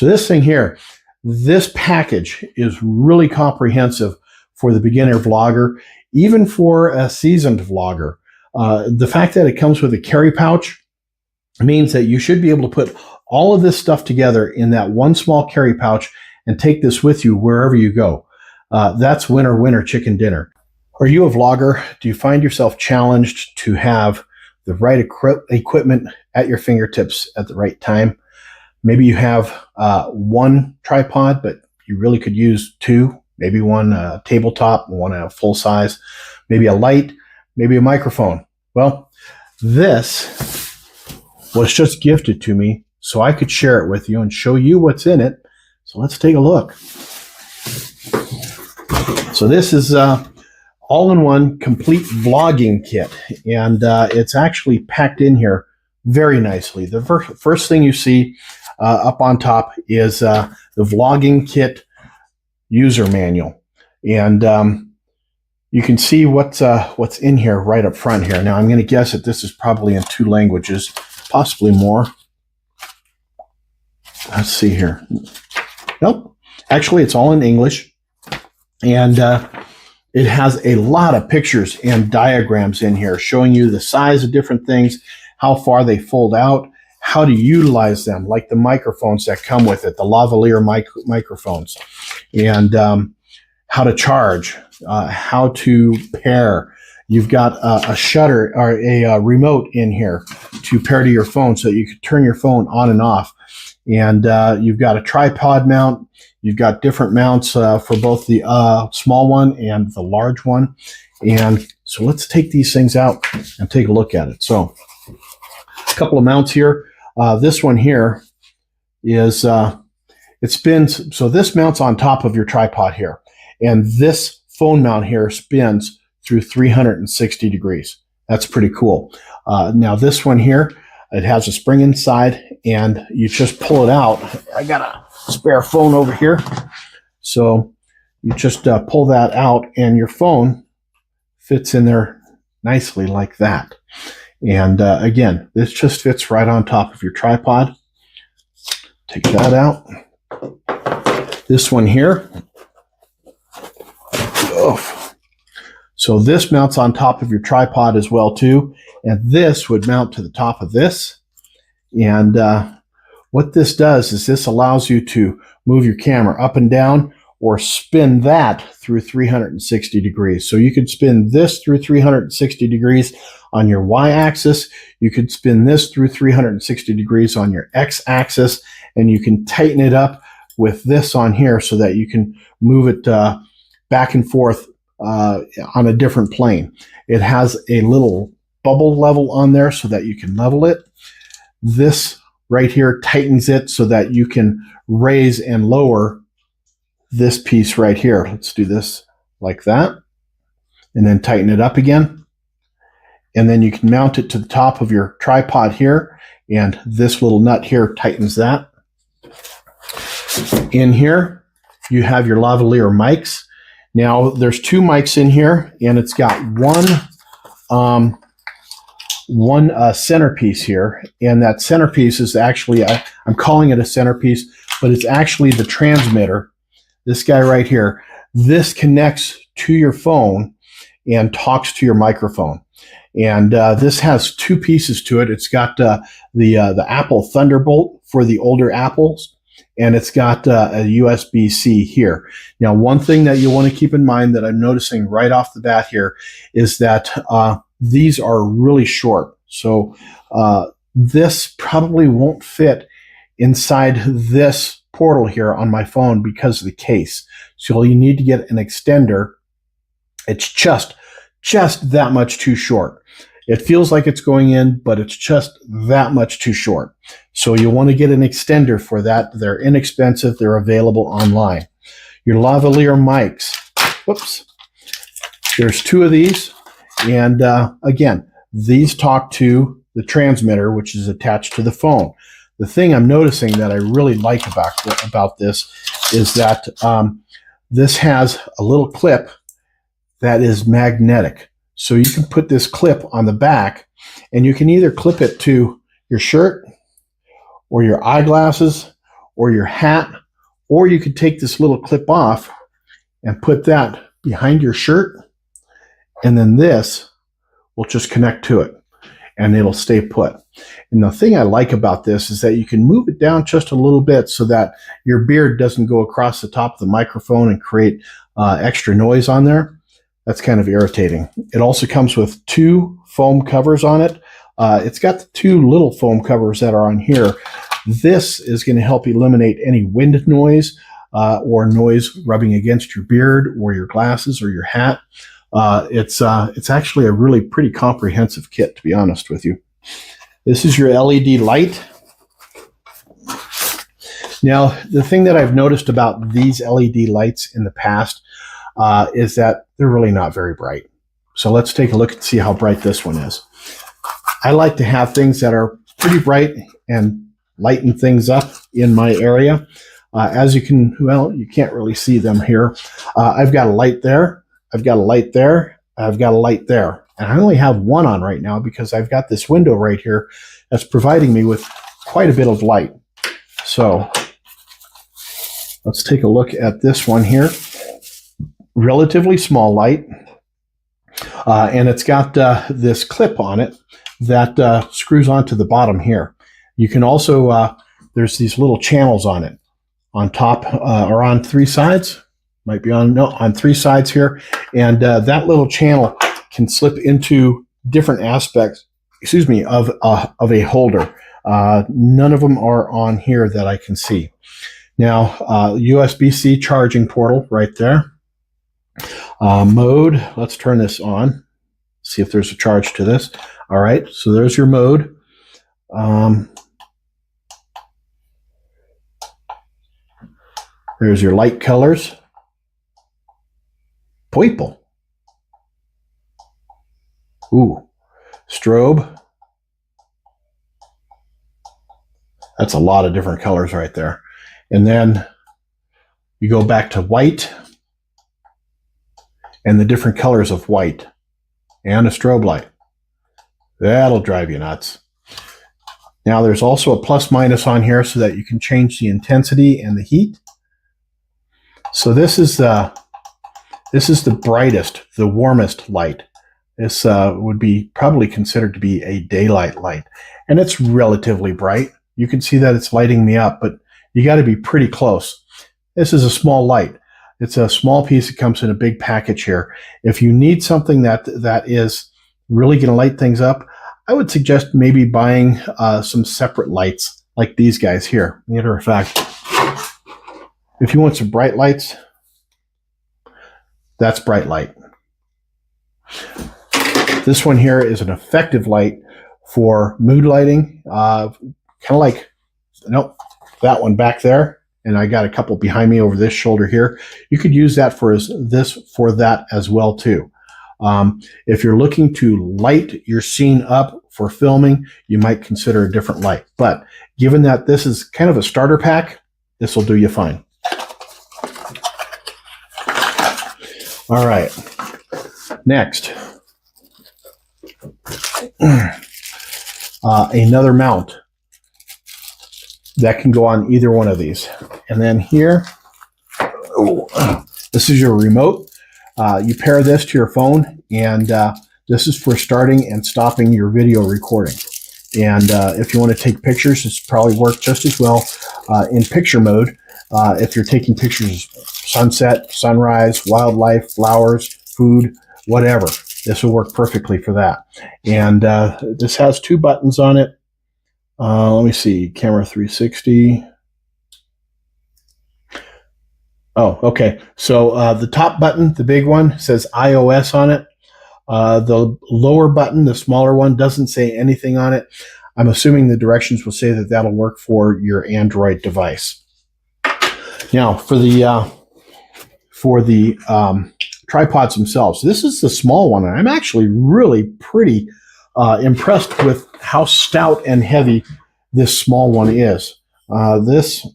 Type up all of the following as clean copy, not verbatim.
So this thing here, this package is really comprehensive for the beginner vlogger, even for a seasoned vlogger. The fact that it comes with a carry pouch means that you should be able to put all of this stuff together in that one small carry pouch and take this with you wherever you go. That's winner, winner, chicken dinner. Are you a vlogger? Do you find yourself challenged to have the right equipment at your fingertips at the right time? Maybe you have one tripod, but you really could use two. Maybe one tabletop, one full size, maybe a light, maybe a microphone. Well, this was just gifted to me so I could share it with you and show you what's in it. So let's take a look. So this is all-in-one complete vlogging kit, and it's actually packed in here very nicely. The first thing you see up on top is the vlogging kit user manual, and you can see what's in here right up front here. Now I'm going to guess that this is probably in 2 languages, possibly more. Let's see here. Nope, actually it's all in English, and it has a lot of pictures and diagrams in here showing you the size of different things, how far they fold out, how to utilize them, like the microphones that come with it, the lavalier microphones, and how to charge, how to pair. You've got a shutter or a remote in here to pair to your phone so that you can turn your phone on and off. And you've got a tripod mount. You've got different mounts for both the small one and the large one. And so let's take these things out and take a look at it. So a couple of mounts here. This one here is, it spins. So this mounts on top of your tripod here. And this phone mount here spins through 360 degrees. That's pretty cool. Now this one here, it has a spring inside and you just pull it out. I got a spare phone over here. So you just pull that out and your phone fits in there nicely like that. And again, this just fits right on top of your tripod. Take that out. This one here. Oh. So this mounts on top of your tripod as well too. And this would mount to the top of this. And what this does is this allows you to move your camera up and down or spin that through 360 degrees. So you could spin this through 360 degrees on your y-axis. You could spin this through 360 degrees on your x-axis, and you can tighten it up with this on here so that you can move it back and forth on a different plane. It has a little bubble level on there so that you can level it. This right here tightens it so that you can raise and lower this piece right here. Let's do this like that, and then tighten it up again. And then you can mount it to the top of your tripod here, and this little nut here tightens that. In here, you have your lavalier mics. Now, there's 2 mics in here, and it's got one centerpiece here, and that centerpiece is actually, I'm calling it a centerpiece, but it's actually the transmitter. This guy right here, this connects to your phone and talks to your microphone. And this has 2 pieces to it. It's got the Apple Thunderbolt for the older Apples, and it's got a USB-C here. Now, one thing that you want to keep in mind that I'm noticing right off the bat here is that these are really short. So this probably won't fit inside this portal here on my phone because of the case. So you need to get an extender. It's just that much too short. It feels like it's going in, but it's just that much too short. So you want to get an extender for that. They're inexpensive. They're available online. Your lavalier mics. Whoops. There's 2 of these. And again, these talk to the transmitter, which is attached to the phone. The thing I'm noticing that I really like about this is that this has a little clip that is magnetic. So you can put this clip on the back, and you can either clip it to your shirt or your eyeglasses or your hat, or you could take this little clip off and put that behind your shirt, and then this will just connect to it and it'll stay put. And the thing I like about this is that you can move it down just a little bit so that your beard doesn't go across the top of the microphone and create extra noise on there. That's kind of irritating. It also comes with 2 foam covers on it. It's got the 2 little foam covers that are on here. This is going to help eliminate any wind noise or noise rubbing against your beard or your glasses or your hat. It's actually a really pretty comprehensive kit, to be honest with you. This is your LED light. Now, the thing that I've noticed about these LED lights in the past is that they're really not very bright. So let's take a look and see how bright this one is. I like to have things that are pretty bright and lighten things up in my area. As you can, well, you can't really see them here. I've got a light there. I've got a light there. I've got a light there. And I only have one on right now because I've got this window right here that's providing me with quite a bit of light. So let's take a look at this one here. Relatively small light. And it's got this clip on it that screws onto the bottom here. You can also, there's these little channels on it, on top or on 3 sides. Might be on 3 sides here. And that little channel can slip into different aspects, of a holder. None of them are on here that I can see. Now, USB-C charging portal right there. Mode, let's turn this on. See if there's a charge to this. All right, so there's your mode. There's your light colors. Purple. Ooh, strobe. That's a lot of different colors right there. And then you go back to white and the different colors of white and a strobe light. That'll drive you nuts. Now there's also a plus minus on here so that you can change the intensity and the heat. So this is the brightest, the warmest light. This would be probably considered to be a daylight light. And it's relatively bright. You can see that it's lighting me up, but you got to be pretty close. This is a small light. It's a small piece. It comes in a big package here. If you need something that is really going to light things up, I would suggest maybe buying some separate lights like these guys here. Matter of fact, if you want some bright lights, that's bright light. This one here is an effective light for mood lighting, kind of like, nope, that one back there. And I got a couple behind me over this shoulder here. You could use that for that as well too. If you're looking to light your scene up for filming, you might consider a different light. But given that this is kind of a starter pack, this will do you fine. All right, next, another mount that can go on either one of these. And then here, this is your remote. You pair this to your phone, and this is for starting and stopping your video recording. And if you want to take pictures, this probably works just as well in picture mode. If you're taking pictures of sunset, sunrise, wildlife, flowers, food, whatever, this will work perfectly for that. And this has 2 buttons on it. Let me see, camera 360. Oh, okay. So the top button, the big one, says iOS on it. The lower button, the smaller one, doesn't say anything on it. I'm assuming the directions will say that that'll work for your Android device. Now, for the tripods themselves, this is the small one, and I'm actually really pretty impressed with how stout and heavy this small one is. This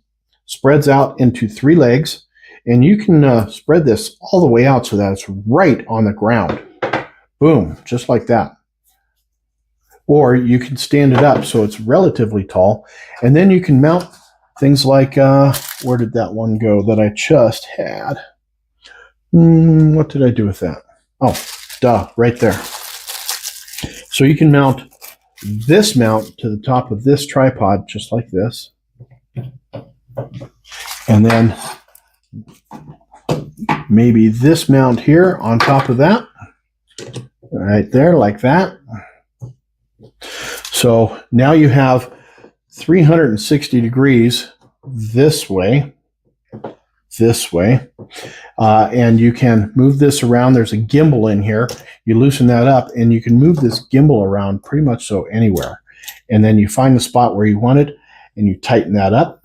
spreads out into 3 legs, and you can spread this all the way out so that it's right on the ground. Boom, just like that. Or you can stand it up so it's relatively tall, and then you can mount things like, where did that one go that I just had? What did I do with that? Oh, duh, right there. So you can mount this mount to the top of this tripod just like this. And then maybe this mount here on top of that. Right there, like that. So now you have 360 degrees this way, and you can move this around. There's a gimbal in here. You loosen that up, and you can move this gimbal around pretty much so anywhere. And then you find the spot where you want it, and you tighten that up.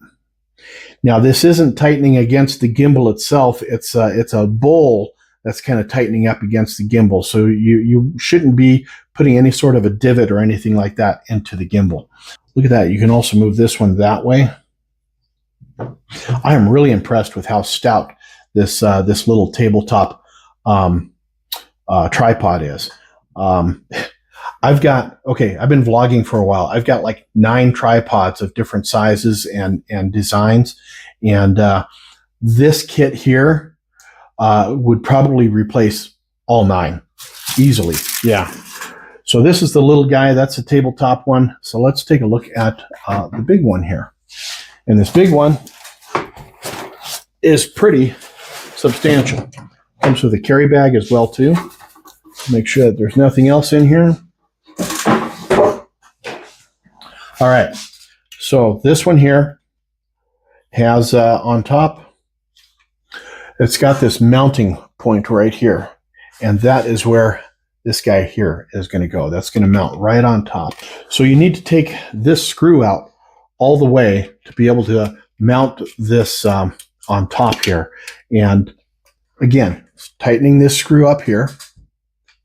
Now, this isn't tightening against the gimbal itself. It's a bowl that's kind of tightening up against the gimbal. So you shouldn't be putting any sort of a divot or anything like that into the gimbal. Look at that. You can also move this one that way. I am really impressed with how stout this little tabletop tripod is. I've been vlogging for a while. I've got like 9 tripods of different sizes and designs. And this kit here would probably replace all 9 easily. Yeah. So this is the little guy. That's a tabletop one. So let's take a look at the big one here. And this big one is pretty substantial. Comes with a carry bag as well too. Make sure that there's nothing else in here. All right. So this one here has on top, it's got this mounting point right here. And that is where this guy here is going to go. That's going to mount right on top. So you need to take this screw out all the way to be able to mount this on top here. And again, tightening this screw up here,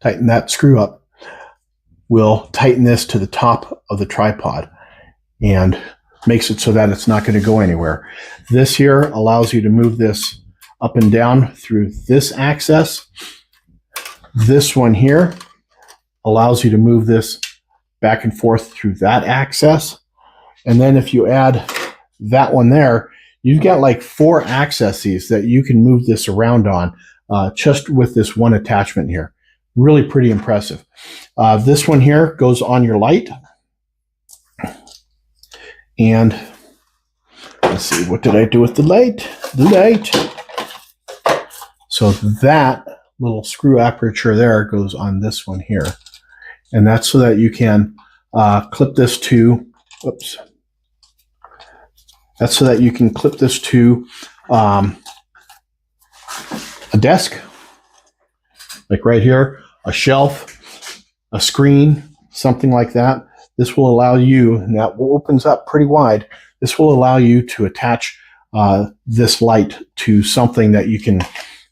tighten that screw up, will tighten this to the top of the tripod and makes it so that it's not going to go anywhere. This here allows you to move this up and down through this access. This one here allows you to move this back and forth through that access. And then if you add that one there, you've got like 4 accesses that you can move this around on just with this one attachment here. Really pretty impressive. This one here goes on your light. And let's see, what did I do with the light? So that little screw aperture there goes on this one here. And that's so that you can clip this to, that's so that you can clip this to a desk, like right here, a shelf, a screen, something like that. This will allow you, and that opens up pretty wide, this will allow you to attach this light to something that you can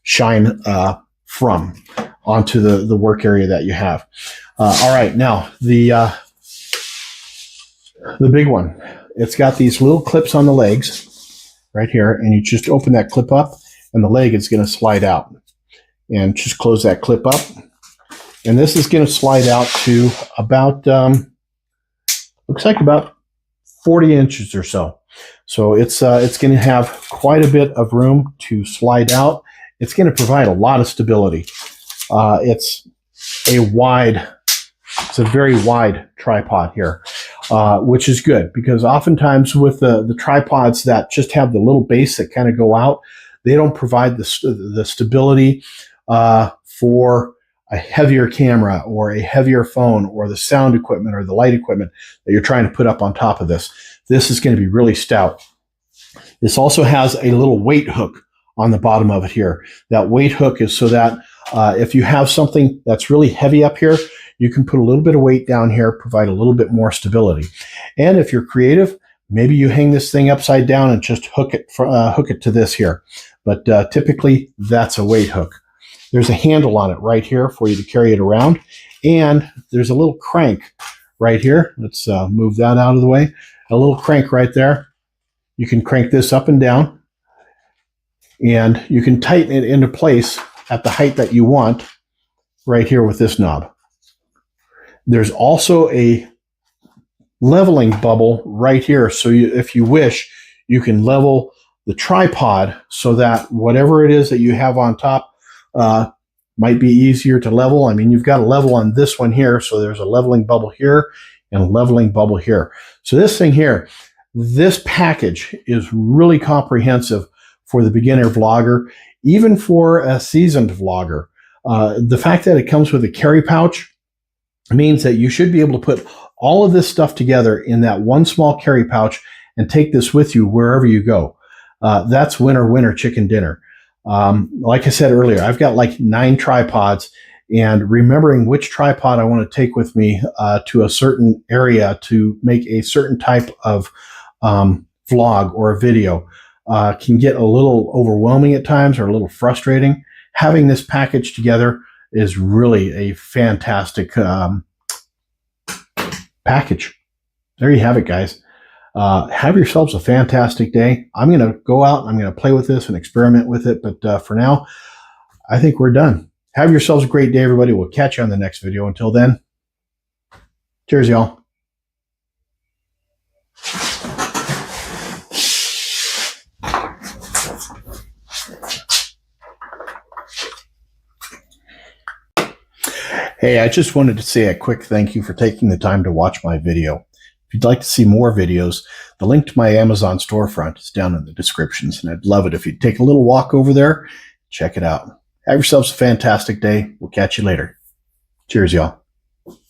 shine from onto the work area that you have. All right, now the big one. It's got these little clips on the legs right here, and you just open that clip up, and the leg is going to slide out. And just close that clip up. And this is going to slide out to about, looks like about 40 inches or so. So it's going to have quite a bit of room to slide out. It's going to provide a lot of stability. It's a very wide tripod here, which is good because oftentimes with the tripods that just have the little base that kind of go out, they don't provide the stability for a heavier camera or a heavier phone or the sound equipment or the light equipment that you're trying to put up on top of this. This is going to be really stout. This also has a little weight hook on the bottom of it here. That weight hook is so that if you have something that's really heavy up here, you can put a little bit of weight down here, provide a little bit more stability. And if you're creative, maybe you hang this thing upside down and just hook it to this here. But typically, that's a weight hook. There's a handle on it right here for you to carry it around. And there's a little crank right here. Let's move that out of the way. A little crank right there. You can crank this up and down. And you can tighten it into place at the height that you want right here with this knob. There's also a leveling bubble right here. So if you wish, You can level the tripod so that whatever it is that you have on top might be easier to level. I mean, you've got a level on this one here, so there's a leveling bubble here and a leveling bubble here. So this thing here, this package is really comprehensive for the beginner vlogger, even for a seasoned vlogger. The fact that it comes with a carry pouch means that you should be able to put all of this stuff together in that one small carry pouch and take this with you wherever you go. That's winner chicken dinner. Like I said earlier, I've got like 9 tripods, and remembering which tripod I want to take with me to a certain area to make a certain type of vlog or a video can get a little overwhelming at times or a little frustrating. Having this package together is really a fantastic package. There you have it, guys. Have yourselves a fantastic day. I'm going to go out and I'm going to play with this and experiment with it. But for now, I think we're done. Have yourselves a great day, everybody. We'll catch you on the next video. Until then, cheers, y'all. Hey, I just wanted to say a quick thank you for taking the time to watch my video. If you'd like to see more videos, the link to my Amazon storefront is down in the descriptions, and I'd love it if you'd take a little walk over there, check it out. Have yourselves a fantastic day. We'll catch you later. Cheers, y'all.